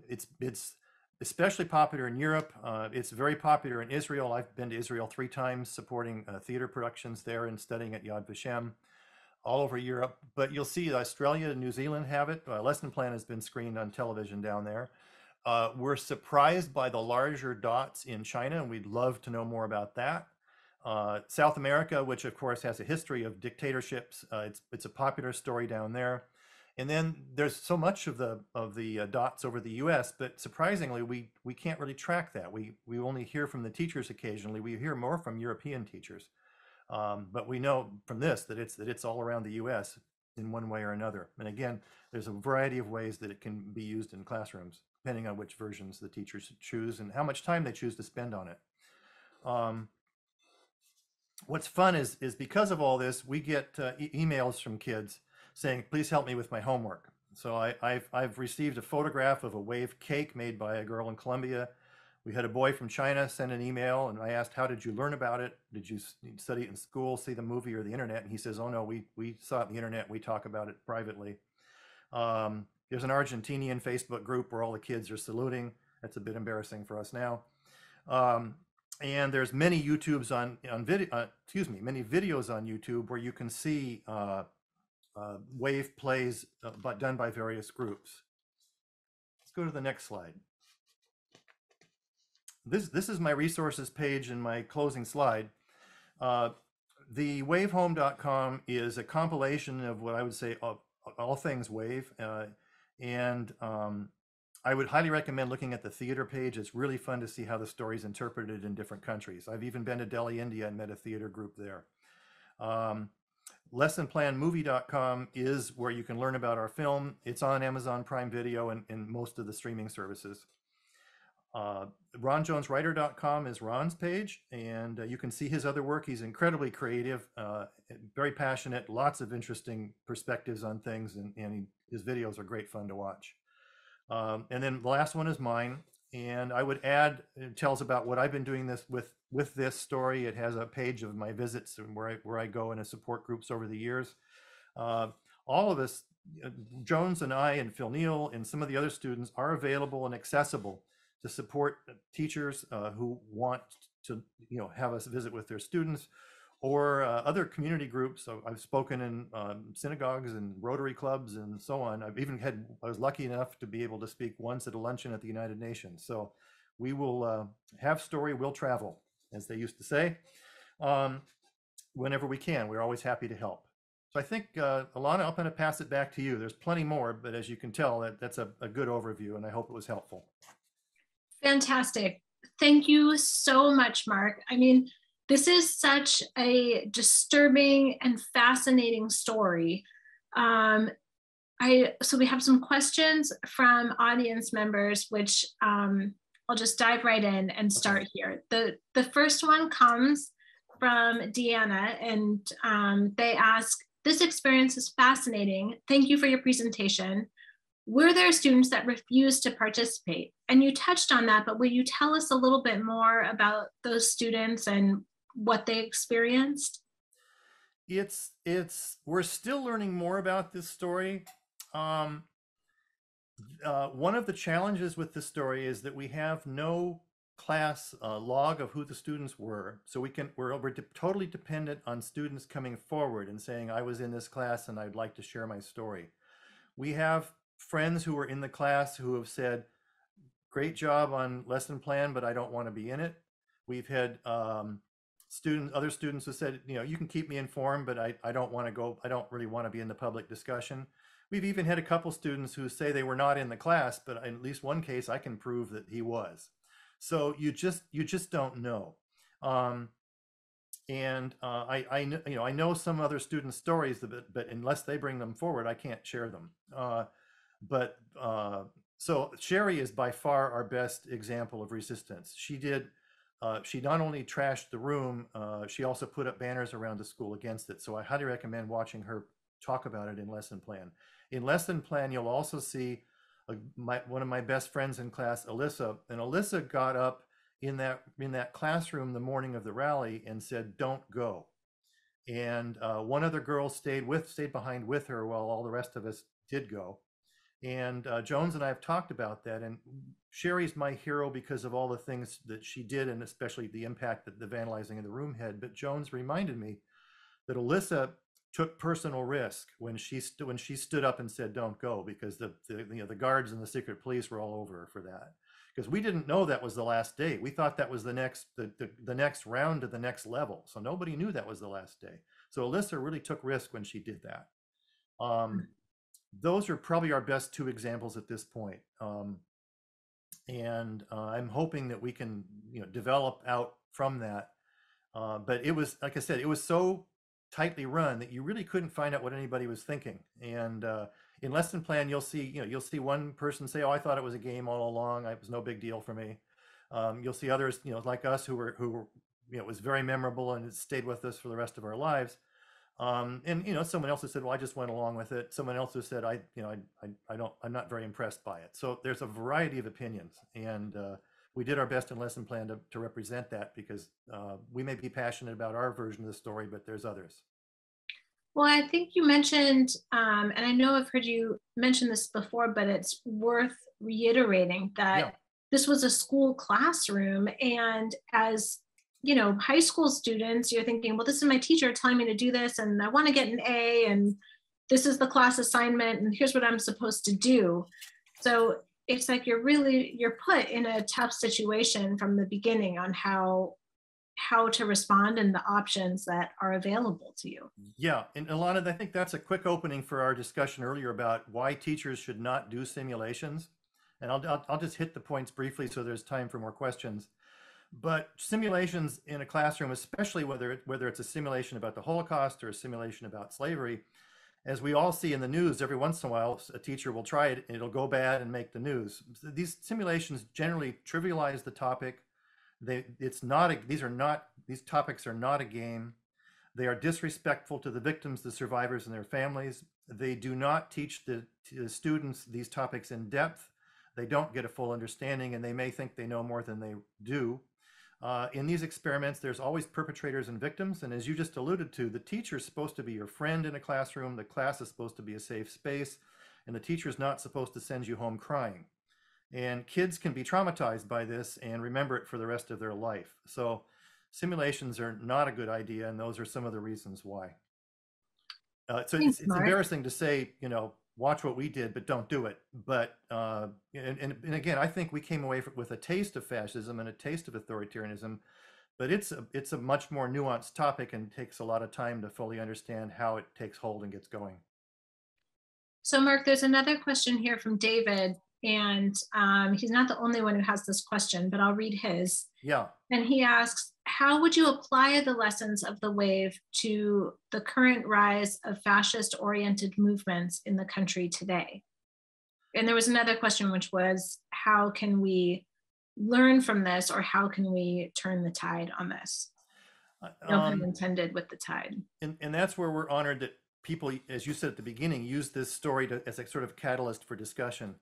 It's especially popular in Europe. It's very popular in Israel. I've been to Israel 3 times supporting theater productions there and studying at Yad Vashem. All over Europe. But you'll see Australia and New Zealand have it. Lesson Plan has been screened on television down there. We're surprised by the larger dots in China, and we'd love to know more about that. South America, which of course has a history of dictatorships, it's a popular story down there. And then there's so much of the dots over the U.S., but surprisingly, we can't really track that. We only hear from the teachers occasionally. We hear more from European teachers, but we know from this that it's all around the U.S. in one way or another. And again, there's a variety of ways that it can be used in classrooms, depending on which versions the teachers choose and how much time they choose to spend on it. What's fun is because of all this, we get emails from kids saying, please help me with my homework. So I've received a photograph of a wave cake made by a girl in Colombia. We had a boy from China send an email, and I asked, how did you learn about it? Did you study it in school, see the movie or the internet? And he says, oh no, we saw it on the internet. We talk about it privately. There's an Argentinian Facebook group where all the kids are saluting. That's a bit embarrassing for us now. And there's many many videos on YouTube where you can see wave plays done by various groups. Let's go to the next slide. This is my resources page in my closing slide. The wavehome.com is a compilation of what I would say all things wave. And I would highly recommend looking at the theater page. It's really fun to see how the story is interpreted in different countries. I've even been to Delhi, India, and met a theater group there. Lessonplanmovie.com is where you can learn about our film. It's on Amazon Prime Video and most of the streaming services. RonJonesWriter.com is Ron's page, and you can see his other work. He's incredibly creative, very passionate, lots of interesting perspectives on things, and his videos are great fun to watch. And then the last one is mine, and I would add, it tells about what I've been doing with this story. It has a page of my visits and where I go in support groups over the years. all of us, Jones and I and Phil Neal and some of the other students are available and accessible to support teachers who want to, have us visit with their students, or other community groups. So I've spoken in synagogues and Rotary clubs and so on. I was lucky enough to be able to speak once at a luncheon at the United Nations. So we will have story, will travel, as they used to say. Whenever we can, we're always happy to help. So I think, Alana, I'm going to pass it back to you. There's plenty more, but as you can tell, that's a good overview, and I hope it was helpful. Fantastic. Thank you so much, Mark. I mean, this is such a disturbing and fascinating story. So we have some questions from audience members, which I'll just dive right in and start here. The first one comes from Deanna, and they ask, "This experience is fascinating. Thank you for your presentation. Were there students that refused to participate?" And you touched on that, but will you tell us a little bit more about those students and what they experienced? We're still learning more about this story. One of the challenges with this story is that we have no class log of who the students were. So we're totally dependent on students coming forward and saying, "I was in this class and I'd like to share my story." We have friends who were in the class who have said, "Great job on lesson plan, but I don't want to be in it." We've had other students who said, "You can keep me informed, but I don't want to go. I don't really want to be in the public discussion." We've even had a couple students who say they were not in the class, but in at least one case, I can prove that he was. So you just don't know. I know some other students' stories, but unless they bring them forward, I can't share them. So Sherry is by far our best example of resistance. She not only trashed the room, she also put up banners around the school against it. So I highly recommend watching her talk about it in lesson plan. In lesson plan, you'll also see one of my best friends in class, Alyssa, and Alyssa got up in that classroom the morning of the rally and said, "Don't go." And one other girl stayed behind with her while all the rest of us did go. And Jones and I have talked about that. And Sherry's my hero because of all the things that she did, and especially the impact that the vandalizing in the room had. But Jones reminded me that Alyssa took personal risk when she stood up and said, "Don't go," because the guards and the secret police were all over her for that. Because we didn't know that was the last day. We thought that was the next round to the next level. So nobody knew that was the last day. So Alyssa really took risk when she did that. Those are probably our best two examples at this point. I'm hoping that we can develop out from that. But it was, like I said, it was so tightly run that you really couldn't find out what anybody was thinking. And in lesson plan, you'll see one person say, "Oh, I thought it was a game all along. It was no big deal for me." You'll see others, like us, who were, it was very memorable and it stayed with us for the rest of our lives. Someone else who said, "Well, I just went along with it." Someone else who said, I'm not very impressed by it." So there's a variety of opinions, and we did our best in lesson plan to represent that, because we may be passionate about our version of the story, but there's others. Well, I think you mentioned, and I know I've heard you mention this before, but it's worth reiterating that this was a school classroom. And as high school students, you're thinking, well, this is my teacher telling me to do this, and I want to get an A, and this is the class assignment, and here's what I'm supposed to do. So it's like you're put in a tough situation from the beginning on how to respond and the options that are available to you. Yeah, and Alana, I think that's a quick opening for our discussion earlier about why teachers should not do simulations. And I'll just hit the points briefly so there's time for more questions. But simulations in a classroom, especially whether it's a simulation about the Holocaust or a simulation about slavery, as we all see in the news, every once in a while, a teacher will try it and it'll go bad and make the news. These simulations generally trivialize the topic. These topics are not a game. They are disrespectful to the victims, the survivors, and their families. They do not teach the students these topics in depth. They don't get a full understanding, and they may think they know more than they do. In these experiments, there's always perpetrators and victims. And as you just alluded to, the teacher's supposed to be your friend in a classroom. The class is supposed to be a safe space. And the teacher's not supposed to send you home crying. And kids can be traumatized by this and remember it for the rest of their life. So simulations are not a good idea. And those are some of the reasons why. So Thanks, it's Mark. embarrassing to say, watch what we did, but don't do it. But and again, I think we came away with a taste of fascism and a taste of authoritarianism, but it's a much more nuanced topic and takes a lot of time to fully understand how it takes hold and gets going. So Mark, there's another question here from David, and he's not the only one who has this question, but I'll read his. Yeah. And he asks, how would you apply the lessons of the wave to the current rise of fascist-oriented movements in the country today? And there was another question, which was, how can we learn from this, or how can we turn the tide on this? No pun intended with the tide. And that's where we're honored that people, as you said at the beginning, use this story as a sort of catalyst for discussion.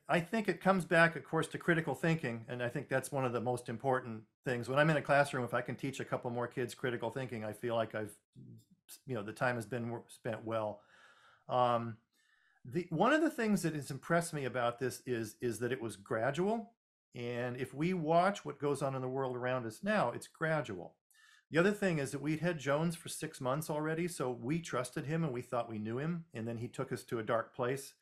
I think it comes back, of course, to critical thinking, and I think that's one of the most important things. When I'm in a classroom, if I can teach a couple more kids critical thinking, I feel like the time has been spent well. One of the things that has impressed me about this is that it was gradual, and if we watch what goes on in the world around us now, it's gradual. The other thing is that we'd had Jones for 6 months already, so we trusted him and we thought we knew him, and then he took us to a dark place.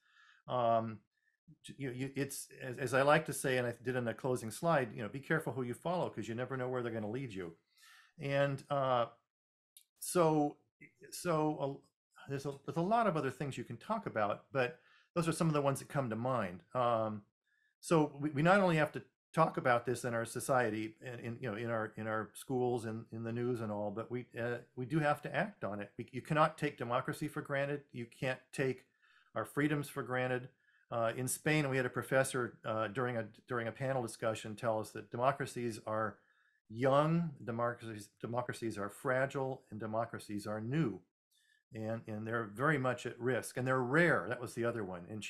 It's as I like to say, and I did in the closing slide, be careful who you follow because you never know where they're going to lead you. And so there's a lot of other things you can talk about, but those are some of the ones that come to mind. So we not only have to talk about this in our society and in our schools and in the news and all, but we do have to act on it. You cannot take democracy for granted. You can't take our freedoms for granted. In Spain, we had a professor during a panel discussion tell us that democracies are young, democracies are fragile, and democracies are new, and they're very much at risk, and they're rare. That was the other one. And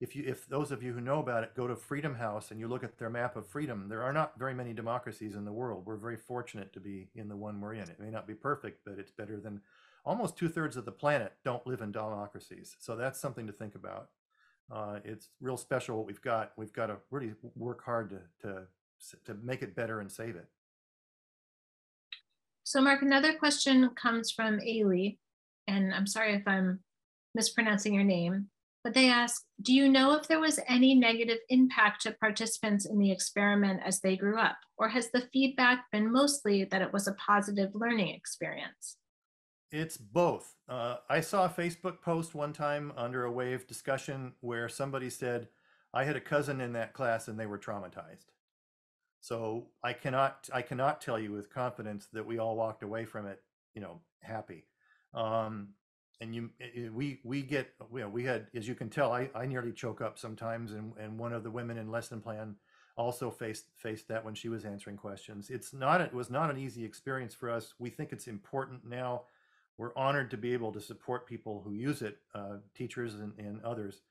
if those of you who know about it go to Freedom House and you look at their map of freedom, there are not very many democracies in the world. We're very fortunate to be in the one we're in. It may not be perfect, but it's better than almost 2/3 of the planet don't live in democracies. So that's something to think about. It's real special what we've got. We've got to really work hard to make it better and save it. So Mark, another question comes from Ailey, and I'm sorry if I'm mispronouncing your name, but they ask, do you know if there was any negative impact to participants in the experiment as they grew up, or has the feedback been mostly that it was a positive learning experience? It's both. I saw a Facebook post one time under a wave discussion where somebody said, I had a cousin in that class and they were traumatized. So I cannot tell you with confidence that we all walked away from it, happy. And we had, as you can tell, I nearly choke up sometimes, and one of the women in lesson plan also faced that when she was answering questions. It was not an easy experience for us. We think it's important now. We're honored to be able to support people who use it, teachers and others.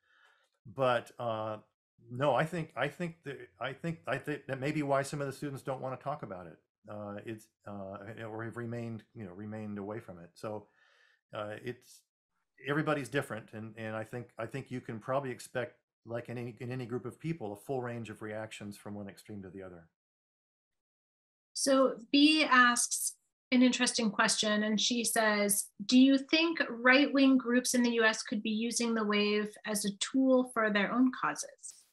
But no, I think that may be why some of the students don't want to talk about it. Or have remained away from it. So it's everybody's different, and I think you can probably expect, like in any group of people, a full range of reactions from one extreme to the other. So B asks an interesting question, and she says, do you think right-wing groups in the US could be using the wave as a tool for their own causes?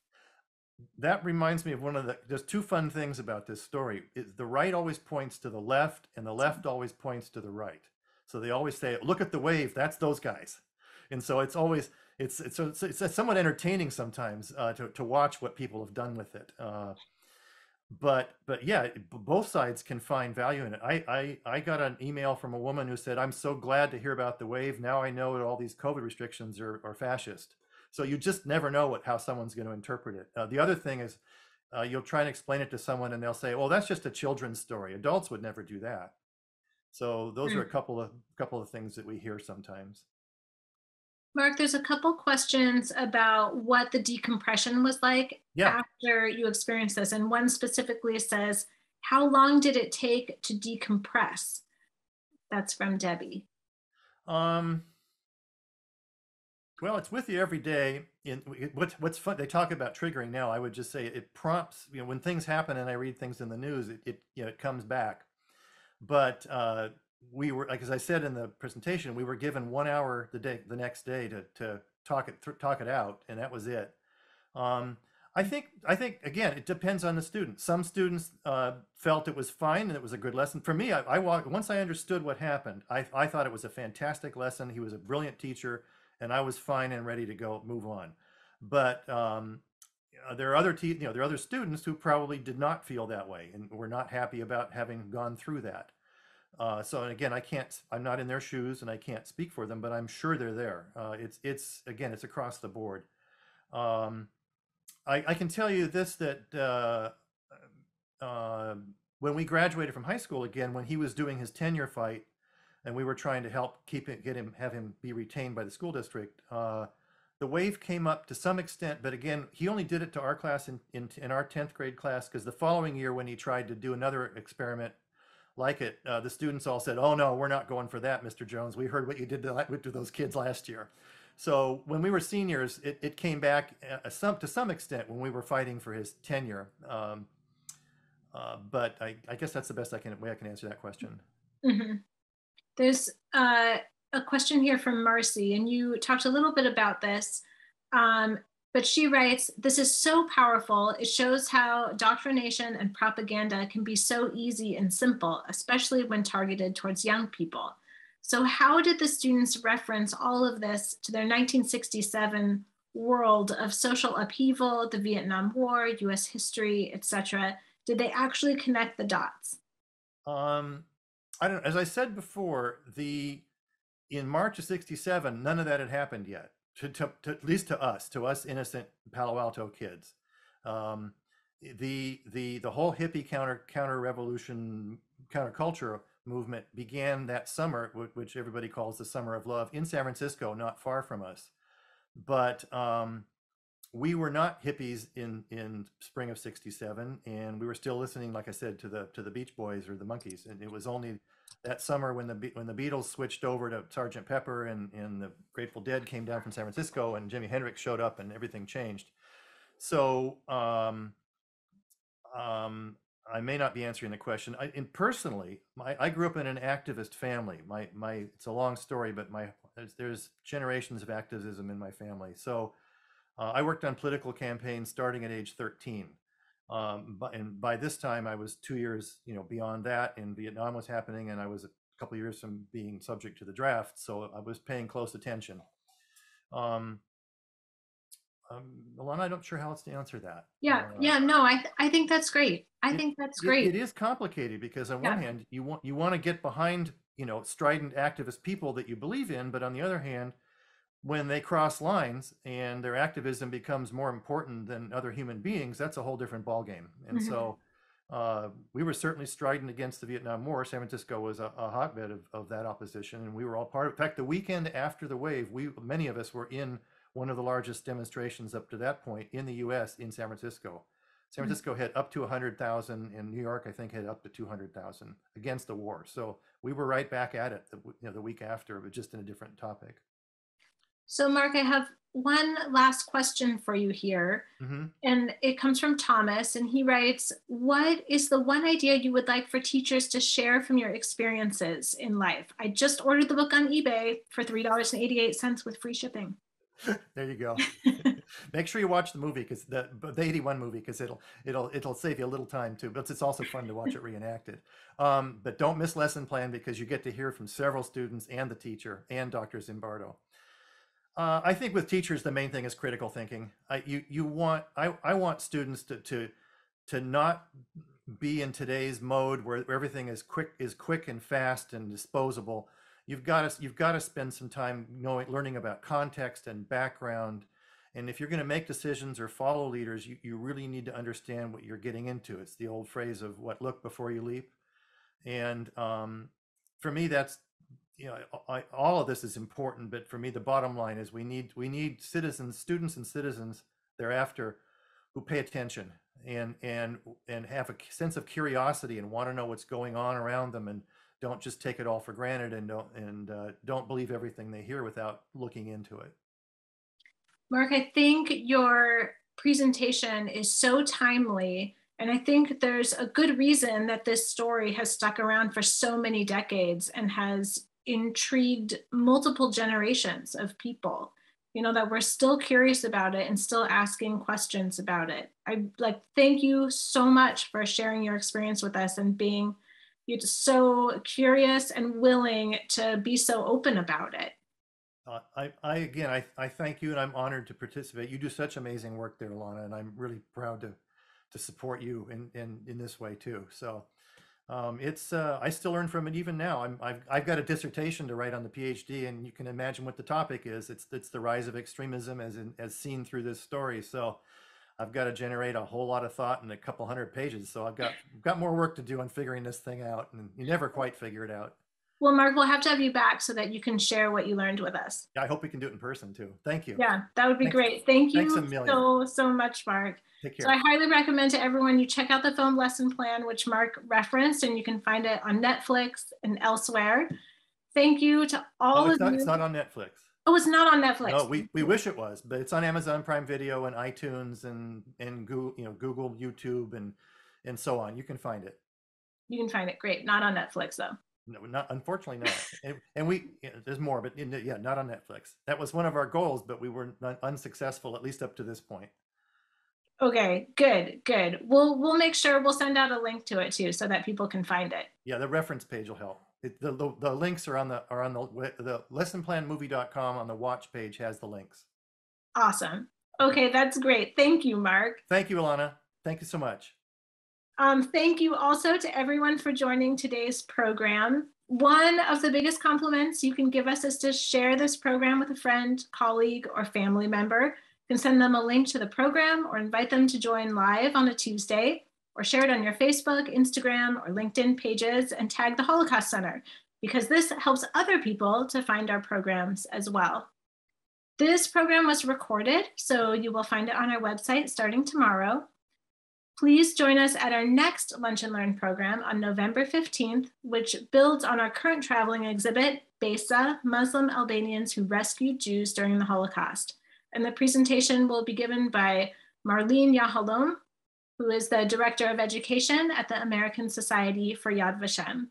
That reminds me of there's two fun things about this story. The right always points to the left, and the left always points to the right. So they always say, look at the wave, that's those guys. And so it's somewhat entertaining sometimes to watch what people have done with it. But yeah, both sides can find value in it. I got an email from a woman who said, I'm so glad to hear about the wave. Now I know that all these COVID restrictions are fascist. So you just never know how someone's going to interpret it. The other thing is you'll try and explain it to someone and they'll say, well, that's just a children's story. Adults would never do that. So those are a couple of things that we hear sometimes. Mark, there's a couple questions about what the decompression was like Yeah. after you experienced this. And one specifically says, how long did it take to decompress? That's from Debbie. Um, well, it's with you every day. What's fun, they talk about triggering now. I would just say it prompts, when things happen and I read things in the news, it comes back. But we were, like as I said in the presentation, we were given 1 hour the next day to talk it out, and that was it. Um, I think again, it depends on the student. Some students felt it was fine and it was a good lesson. For me, I walked once I understood what happened. I thought it was a fantastic lesson. He was a brilliant teacher, and I was fine and ready to go move on. But there are there are other students who probably did not feel that way and were not happy about having gone through that. So again, I'm not in their shoes and I can't speak for them, but I'm sure they're there. It's across the board. Um, I can tell you this, that uh, when we graduated from high school again, when he was doing his tenure fight, and we were trying to help have him be retained by the school district. The wave came up to some extent, but again, he only did it to our class in our 10th grade class, because the following year when he tried to do another experiment like it, the students all said, "Oh no, we're not going for that, Mr. Jones. We heard what you did to those kids last year." So when we were seniors, it came back to some extent when we were fighting for his tenure. But I guess that's the best way I can answer that question. Mm-hmm. There's a question here from Marcy, and you talked a little bit about this, but she writes, this is so powerful. It shows how doctrination and propaganda can be so easy and simple, especially when targeted towards young people. So how did the students reference all of this to their 1967 world of social upheaval, the Vietnam War, US history, etc.? Did they actually connect the dots? Um, I don't. As I said before, in March of '67, none of that had happened yet. At least to us innocent Palo Alto kids. Um, the whole hippie counter revolution counterculture movement began that summer, which everybody calls the Summer of Love, in San Francisco, not far from us. But we were not hippies in spring of '67, and we were still listening, like I said, to the Beach Boys or the Monkees. And it was only that summer when the Beatles switched over to Sergeant Pepper, and the Grateful Dead came down from San Francisco, and Jimi Hendrix showed up, and everything changed. So I may not be answering the question. Personally, I grew up in an activist family. It's a long story, but there's generations of activism in my family. So I worked on political campaigns starting at age 13. And by this time, I was 2 years, beyond that, and Vietnam was happening, and I was a couple of years from being subject to the draft, so I was paying close attention. Um, Alana, I'm not sure how else to answer that. Yeah, no, I think that's great. I think that's great. It is complicated because on one Yeah. hand, you want to get behind, strident activist people that you believe in, but on the other hand, when they cross lines and their activism becomes more important than other human beings, that's a whole different ballgame. And Mhm. so we were certainly strident against the Vietnam War. San Francisco was a hotbed of that opposition, and we were all part of it. In fact, the weekend after the wave, many of us were in one of the largest demonstrations up to that point in the U.S. in San Francisco. San Francisco had up to 100,000, and New York, I think, had up to 200,000 against the war. So we were right back at it the week after, but just in a different topic. So Mark, I have one last question for you here. Mm-hmm. And it comes from Thomas, and he writes, what is the one idea you would like for teachers to share from your experiences in life? I just ordered the book on eBay for $3.88 with free shipping. There you go. Make sure you watch the movie, because the '81 movie, because it'll save you a little time too. But it's also fun to watch it reenacted. But don't miss lesson plan, because you get to hear from several students and the teacher and Dr. Zimbardo. I think with teachers, the main thing is critical thinking. I want students to not be in today's mode where everything is quick and fast and disposable. You've got to spend some time learning about context and background. And if you're going to make decisions or follow leaders, you really need to understand what you're getting into. It's the old phrase of look before you leap. And for me, that's you know, all of this is important, but for me, the bottom line is we need citizens, students and citizens thereafter who pay attention and have a sense of curiosity and want to know what's going on around them, and don't just take it all for granted, and don't believe everything they hear without looking into it. Mark, I think your presentation is so timely, and I think there's a good reason that this story has stuck around for so many decades and has intrigued multiple generations of people, you know, that we're still curious about it and still asking questions about it. I thank you so much for sharing your experience with us and being so curious and willing to be so open about it. I thank you, and I'm honored to participate. You do such amazing work there, Alana, and I'm really proud to support you in this way too. So I still learn from it even now. I've got a dissertation to write on the PhD, and you can imagine what the topic is. It's the rise of extremism as seen through this story. So I've got to generate a whole lot of thought in a couple hundred pages. So I've got more work to do on figuring this thing out, and you never quite figure it out. Well, Mark, we'll have to have you back so that you can share what you learned with us. Yeah, I hope we can do it in person too. Thank you. Yeah, that would be great. Thank you so much, Mark. Take care. So I highly recommend to everyone you check out the film lesson plan, which Mark referenced, and you can find it on Netflix and elsewhere. Thank you to all of you. It's not on Netflix. Oh, it's not on Netflix. No, we wish it was, but it's on Amazon Prime Video and iTunes and Google, Google, YouTube, and so on. You can find it. You can find it. Great. Not on Netflix though. No, unfortunately not. and there's more, but yeah, not on Netflix. That was one of our goals, but we were unsuccessful, at least up to this point. Okay, good. We'll make sure we'll send out a link to it too, so that people can find it. Yeah, the reference page will help. The links are on the lessonplanmovie.com. On the watch page has the links. Awesome. Okay, that's great. Thank you, Mark. Thank you, Alana. Thank you so much. Thank you also to everyone for joining today's program. One of the biggest compliments you can give us is to share this program with a friend, colleague, or family member. You can send them a link to the program or invite them to join live on a Tuesday, or share it on your Facebook, Instagram, or LinkedIn pages and tag the Holocaust Center, because this helps other people to find our programs as well. This program was recorded, so you will find it on our website starting tomorrow. Please join us at our next Lunch and Learn program on November 15th, which builds on our current traveling exhibit, Besa, Muslim Albanians Who Rescued Jews During the Holocaust. And the presentation will be given by Marlene Yahalom, who is the Director of Education at the American Society for Yad Vashem.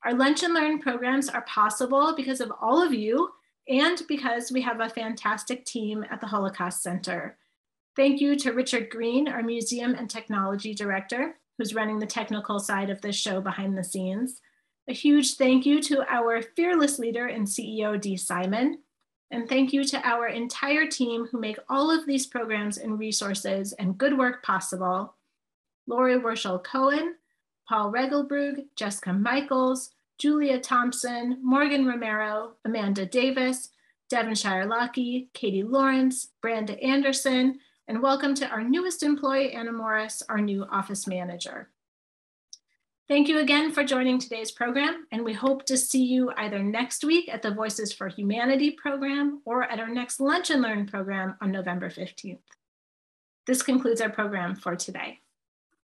Our Lunch and Learn programs are possible because of all of you and because we have a fantastic team at the Holocaust Center. Thank you to Richard Green, our Museum and Technology Director, who's running the technical side of this show behind the scenes. A huge thank you to our fearless leader and CEO, Dee Simon. And thank you to our entire team who make all of these programs and resources and good work possible. Lori Werschel-Cohen, Paul Regelbrug, Jessica Michaels, Julia Thompson, Morgan Romero, Amanda Davis, Devonshire Lockey, Katie Lawrence, Branda Anderson, and welcome to our newest employee, Anna Morris, our new office manager. Thank you again for joining today's program, and we hope to see you either next week at the Voices for Humanity program or at our next Lunch and Learn program on November 15th. This concludes our program for today.